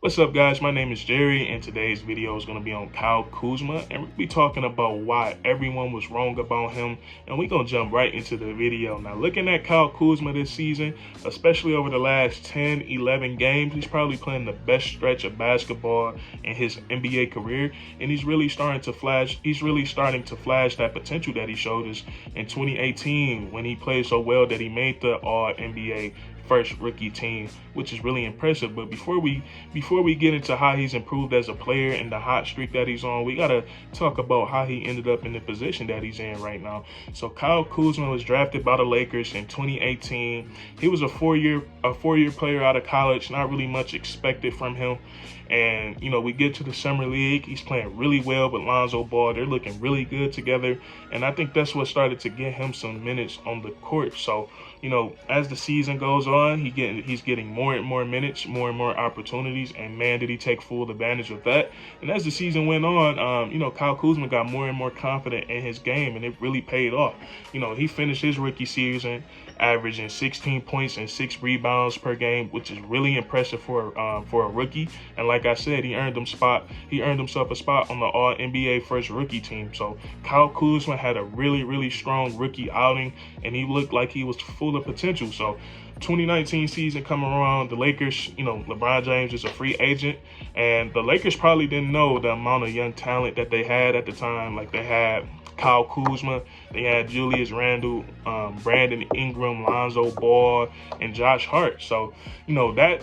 What's up, guys? My name is Jerry, and today's video is going to be on Kyle Kuzma, and we'll be talking about why everyone was wrong about him, and we're going to jump right into the video. Now, looking at Kyle Kuzma this season, especially over the last 10, 11 games, he's probably playing the best stretch of basketball in his NBA career, and he's really starting to flash that potential that he showed us in 2018 when he played so well that he made the All-NBA first rookie team, which is really impressive. But before we get into how he's improved as a player and the hot streak that he's on, we gotta talk about how he ended up in the position that he's in right now. So Kyle Kuzma was drafted by the Lakers in 2018. He was a four-year player out of college, not really much expected from him. And, we get to the summer league. He's playing really well with Lonzo Ball. They're looking really good together. And I think that's what started to get him some minutes on the court. So, as the season goes on, he's getting more and more minutes, more and more opportunities. And man, did he take full advantage of that. And as the season went on, Kyle Kuzma got more and more confident in his game, and it really paid off. He finished his rookie season averaging 16 points and 6 rebounds per game, which is really impressive for a rookie. And like I said, he earned himself a spot on the All-NBA first rookie team. So Kyle Kuzma had a really, really strong rookie outing, and he looked like he was full of potential. So 2019 season coming around, the Lakers, LeBron James is a free agent, and the Lakers probably didn't know the amount of young talent that they had at the time. Like, they had Kyle Kuzma, they had Julius Randle, Brandon Ingram, Lonzo Ball, and Josh Hart. So, that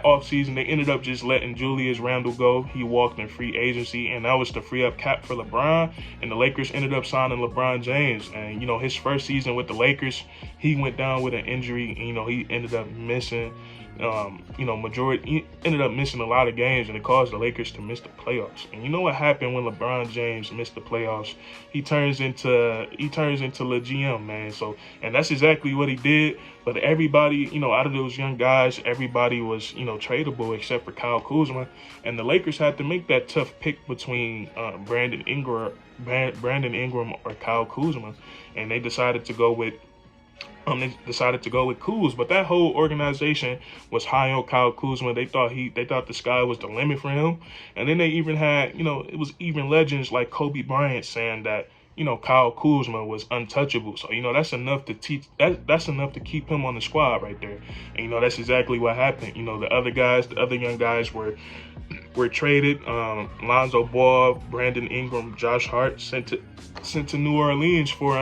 offseason, they ended up just letting Julius Randle go. He walked in free agency, and that was to free up cap for LeBron. And the Lakers ended up signing LeBron James. And, his first season with the Lakers, he went down with an injury. And, he ended up missing he ended up missing a lot of games, and it caused the Lakers to miss the playoffs. And you know what happened when LeBron James missed the playoffs? He turns into the GM, man. So, and that's exactly what he did. But everybody, out of those young guys, everybody was, tradable except for Kyle Kuzma. And the Lakers had to make that tough pick between Brandon Ingram or Kyle Kuzma, and they decided to go with Kuz. But that whole organization was high on Kyle Kuzma. They thought the sky was the limit for him. And then they even had, it was even legends like Kobe Bryant saying that, Kyle Kuzma was untouchable. So, that's enough to that's enough to keep him on the squad right there. And, that's exactly what happened. The other young guys were traded. Lonzo Ball, Brandon Ingram, Josh Hart sent to New Orleans for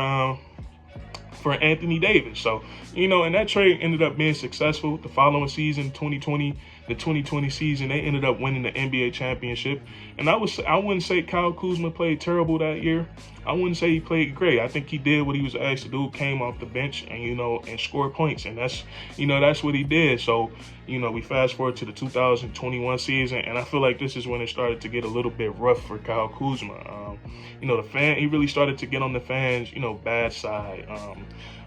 Anthony Davis. So, and that trade ended up being successful. The following season, the 2020 season, they ended up winning the NBA championship. And I wouldn't say Kyle Kuzma played terrible that year. I wouldn't say he played great. I think he did what he was asked to do, came off the bench and, and scored points. And that's what he did. So, we fast forward to the 2021 season, and I feel like this is when it started to get a little bit rough for Kyle Kuzma. He really started to get on the fans, bad side.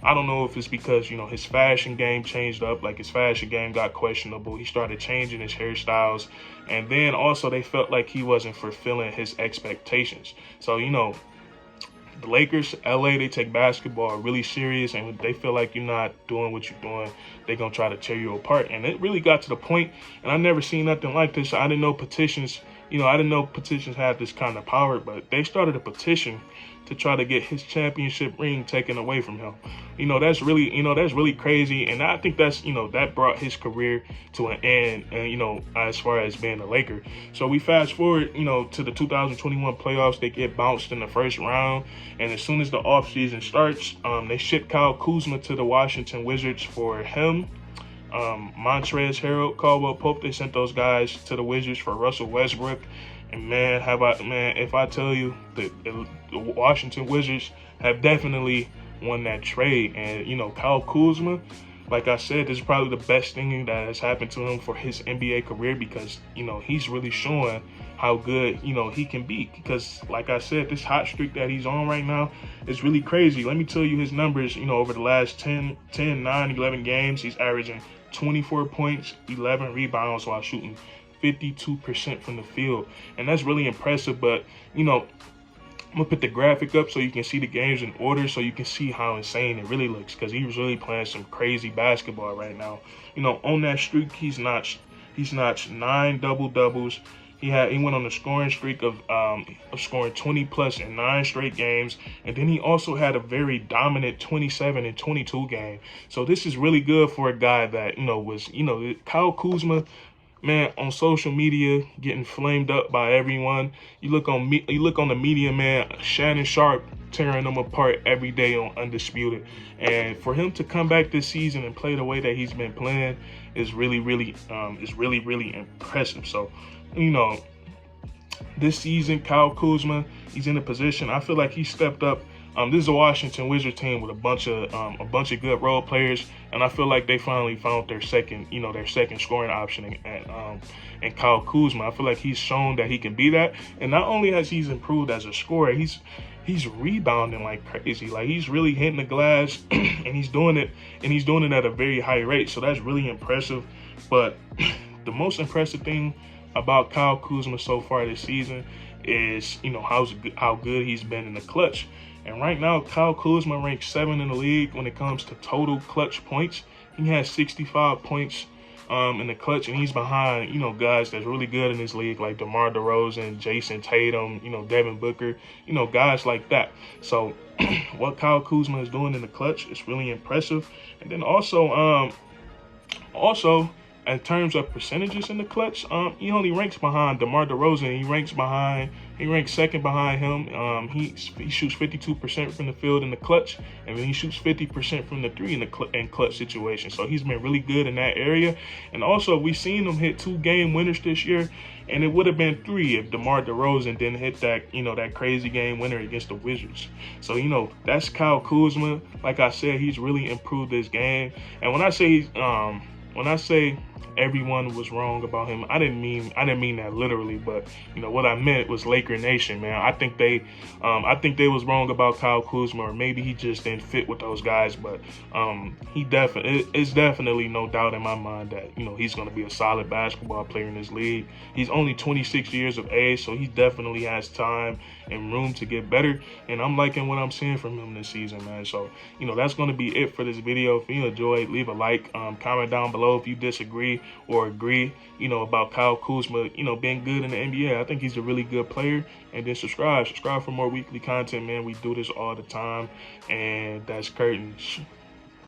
I don't know if it's because, his fashion game changed up, like his fashion game got questionable. He started changing his hairstyles. And then also they felt like he wasn't fulfilling his expectations. So, the Lakers, LA, they take basketball really serious, and they feel like you're not doing what you're doing, they're going to try to tear you apart. And it really got to the point, and I never seen nothing like this. I didn't know petitions had this kind of power, but they started a petition to try to get his championship ring taken away from him. That's really crazy. And I think that brought his career to an end, and, as far as being a Laker. So we fast forward, to the 2021 playoffs. They get bounced in the first round. And as soon as the offseason starts, they ship Kyle Kuzma to the Washington Wizards for him. Montrezl Harrell, Caldwell Pope, they sent those guys to the Wizards for Russell Westbrook. And man, if I tell you that the Washington Wizards have definitely won that trade. And, Kyle Kuzma, like I said, this is probably the best thing that has happened to him for his NBA career, because, he's really showing how good, he can be. Because, like I said, this hot streak that he's on right now is really crazy. Let me tell you his numbers. Over the last 9, 11 games, he's averaging 24 points, 11 rebounds while shooting 52% from the field. And that's really impressive. But, I'm going to put the graphic up so you can see the games in order, so you can see how insane it really looks, because he's really playing some crazy basketball right now. On that streak, he's not He's notched 9 double-doubles. He went on a scoring streak of scoring 20 plus in 9 straight games, and then he also had a very dominant 27 and 22 game. So this is really good for a guy that was Kyle Kuzma. Man, on social media, getting flamed up by everyone. You look on the media, man. Shannon Sharp tearing them apart every day on Undisputed, and for him to come back this season and play the way that he's been playing is really impressive. So, this season, Kyle Kuzma, he's in a position. I feel like he stepped up. This is a Washington Wizards team with a bunch of good role players, and I feel like they finally found their second scoring option in Kyle Kuzma. I feel like he's shown that he can be that, and not only has he improved as a scorer, he's rebounding like crazy. Like, he's really hitting the glass, and he's doing it at a very high rate. So that's really impressive. But the most impressive thing about Kyle Kuzma so far this season is how good he's been in the clutch. And right now, Kyle Kuzma ranks 7th in the league when it comes to total clutch points. He has 65 points in the clutch, and he's behind, guys that's really good in this league, like DeMar DeRozan, Jason Tatum, Devin Booker, guys like that. So what Kyle Kuzma is doing in the clutch is really impressive. And then also in terms of percentages in the clutch, he only ranks behind DeMar DeRozan. He ranks second behind him. He shoots 52% from the field in the clutch, and then he shoots 50% from the three in clutch situations. So he's been really good in that area. And also, we've seen him hit 2 game winners this year, and it would have been 3 if DeMar DeRozan didn't hit that crazy game winner against the Wizards. So that's Kyle Kuzma. Like I said, he's really improved this game. And when I say everyone was wrong about him, I didn't mean that literally, but what I meant was Laker Nation, man. I think they was wrong about Kyle Kuzma, or maybe he just didn't fit with those guys. But it's definitely no doubt in my mind that he's going to be a solid basketball player in this league. He's only 26 years of age, so he definitely has time and room to get better. And I'm liking what I'm seeing from him this season, man. So that's going to be it for this video. If you enjoyed, leave a like, comment down below if you disagree or agree, about Kyle Kuzma, being good in the NBA. I think he's a really good player. And then subscribe for more weekly content, man. We do this all the time. And that's curtains.